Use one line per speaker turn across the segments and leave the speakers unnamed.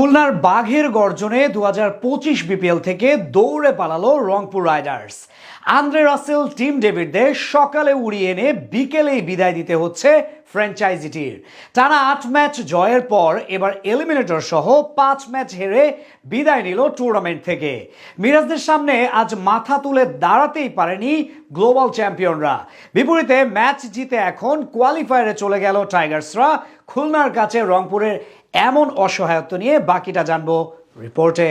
খুলনার বাঘের গর্জনে 2025 বিপিএল থেকে দৌড়ে পালালো Rangpur riders. Andre Russell Tim ডেভিডদের সকালে উড়িয়ে এনে বিকেলেই বিদায় দিতে হচ্ছে ফ্র্যাঞ্চাইজিটির। টানা 8 ম্যাচ জয়ের পর এবার এলিমিনেটর সহ 5 ম্যাচ হেরে বিদায় নিল টুর্নামেন্ট থেকে। মিরাজদের সামনে আজ মাথা তুলে দাঁড়াতেই পারেনি গ্লোবাল চ্যাম্পিয়নরা। বিপরীতে ম্যাচ জিতে এখন কোয়ালিফায়ারে চলে গেল টাইগার্সরা। খুলনার কাছে রংপুরের এমন অসহায়ত্ব নিয়ে বাকিটা জানবো রিপোর্টে।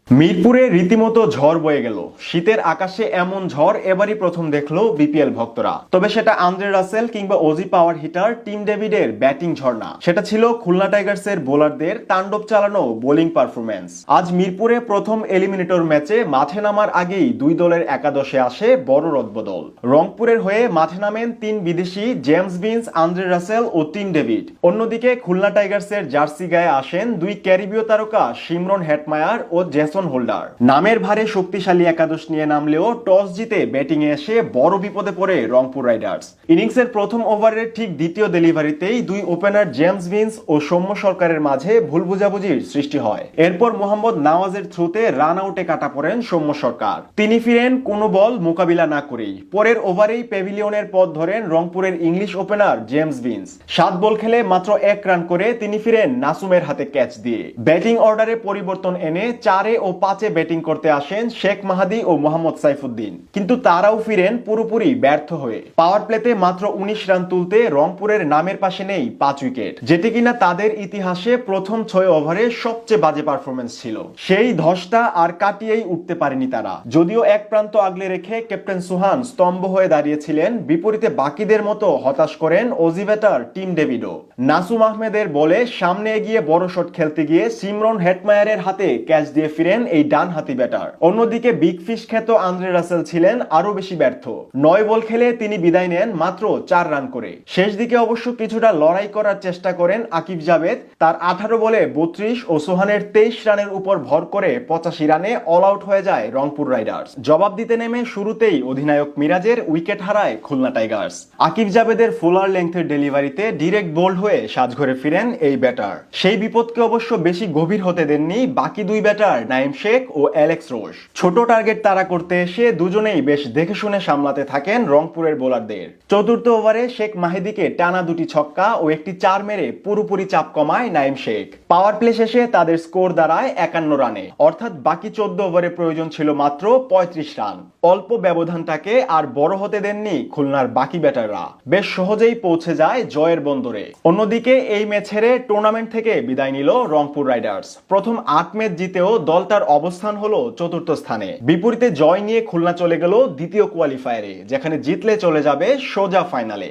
মিরপুরে রীতিমতো ঝড় বয়ে গেল। শীতের আকাশে এমন ঝড় এবারই প্রথম দেখলো বিপিএল ভক্তরা। তবে সেটা আন্দ্রে রাসেল কিংবা ওজি পাওয়ার হিটার টিম ডেভিডের ব্যাটিং ঝড় না, সেটা ছিল খুলনা টাইগার্সের বোলারদের তাণ্ডব চালানো বোলিং পারফরম্যান্স। আজ মিরপুরে প্রথম এলিমিনেটর ম্যাচে মাঠে নামার আগেই দুই দলের একাদশে আসে বড় রদবদল। রংপুরের হয়ে মাঠে নামেন 3 বিদেশি জেমস ভিন্স, আন্দ্রে রাসেল ও টিম ডেভিড। অন্যদিকে খুলনা টাইগার্সের জার্সি গায়ে আসেন 2 ক্যারিবীয় তারকা শিমরন হেটমায়ার ও জেসন হোল্ডার। নামের ভারে শক্তিশালী একাদশ নিয়ে নামলেও টস জিতে ব্যাটিং এ এসে বড় বিপদে পড়ে রংপুর রাইডার্স। ইনিংসের প্রথম ওভারের ঠিক দ্বিতীয় ডেলিভারিতেই 2 ওপেনার জেমস ভিন্স ও সৌম্য সরকারের মাঝে ভুল বোঝাবুঝির সৃষ্টি হয়। এরপর মোহাম্মদ নওয়াজের থ্রুতে রান আউটে কাটা পড়েন সৌম্য সরকার। তিনি ফিরেন কোনো বল মোকাবিলা না করেই। পরের ওভারেই প্যাভিলিয়নের পথ ধরেন রংপুরের ইংলিশ ওপেনার জেমস ভিন্স। 7 বল খেলে মাত্র 1 রান করে তিনি ফিরেন নাসুমের হাতে ক্যাচ দিয়ে। ব্যাটিং অর্ডারে পরিবর্তন এনে 4 ও 5 ব্যাটিং করতে আসেন শেখ মাহাদি ও মোহাম্মদ সাইফুদ্দিন, কিন্তু তারাও ফিরেন পুরোপুরি ব্যর্থ হয়ে। পাওয়ার প্লেতে মাত্র 19 রান তুলতে রংপুরের নামের পাশে নেই 5 উইকেট, যেটি কিনা তাদের ইতিহাসে প্রথম 6 ওভারে সবচেয়ে বাজে পারফরমেন্স ছিল। সেই ধসটা আর কাটিয়েই উঠতে পারেনি তারা। যদিও এক প্রান্ত আগলে রেখে ক্যাপ্টেন সুহান স্তম্ভ হয়ে দাঁড়িয়েছিলেন, বিপরীতে বাকিদের মতো হতাশ করেন অজি ব্যাটার টিম ডেভিডও। নাসুম আহমেদের বলে সামনে এগিয়ে বড় শট খেলতে গিয়ে শিমরন হেটমায়ারের হাতে ক্যাচ দিয়ে ফিরেন এই ডানহাতি ব্যাটার। অন্যদিকে বিগ ফিশ খ্যাত আন্দ্রে রাসেল ছিলেন আরো বেশি ব্যর্থ। 9 বল খেলে তিনি বিদায় নেন মাত্র 4 রান করে। শেষ দিকে অবশ্য কিছুটা লড়াই করার চেষ্টা করেন আকিব জাভেদ। তার 18 বলে 32 ও সোহানের 23 রানের উপর ভর করে 85 রানে অল আউট হয়ে যায় রংপুর রাইডার্স। জবাব দিতে নেমে শুরুতেই অধিনায়ক মিরাজের উইকেট হারায় খুলনা টাইগার্স। আকিব জাভেদের ফুলার লেংথের ডেলিভারিতে ডিরেক্ট বোল্ড হয়ে সাজঘরে ফিরেন এই ব্যাটার। সেই বিপদকে অবশ্য বেশি গভীর হতে দেননি বাকি 2 ব্যাটার নাইম শেখ ও অ্যালেক্স রোশ। ছোট টার্গেট তাড়া করতে এসে দুজনেই বেশ দেখে শুনে সামলাতে থাকেন রংপুরের বোলারদের। চতুর্থ ওভারে শেখ মাহিদিকে টানা 2টি ছক্কা ও একটি 4 মেরে পুরোপুরি চাপ কমায় নাইম শেখ। পাওয়ার প্লে শেষে তাদের স্কোর দাঁড়ায় 51 রানে, অর্থাৎ বাকি 14 ওভারে প্রয়োজন ছিল মাত্র 35 রান। অল্প ব্যবধানটাকে আর বড় হতে দেননি খুলনার বাকি ব্যাটাররা, বেশ সহজেই পৌঁছে যায় জয়ের বন্দরে। অন্যদিকে এই ম্যাচ হেরে টুর্নামেন্ট থেকে বিদায় নিল রংপুর রাইডার্স। প্রথম 8 ম্যাচ জিতেও দলটার অবস্থান হলো 4র্থ স্থানে। বিপরীতে জয় নিয়ে খুলনা চলে গেল দ্বিতীয় কোয়ালিফায়ারে, যেখানে জিতলে চলে যাবে সোজা ফাইনালে।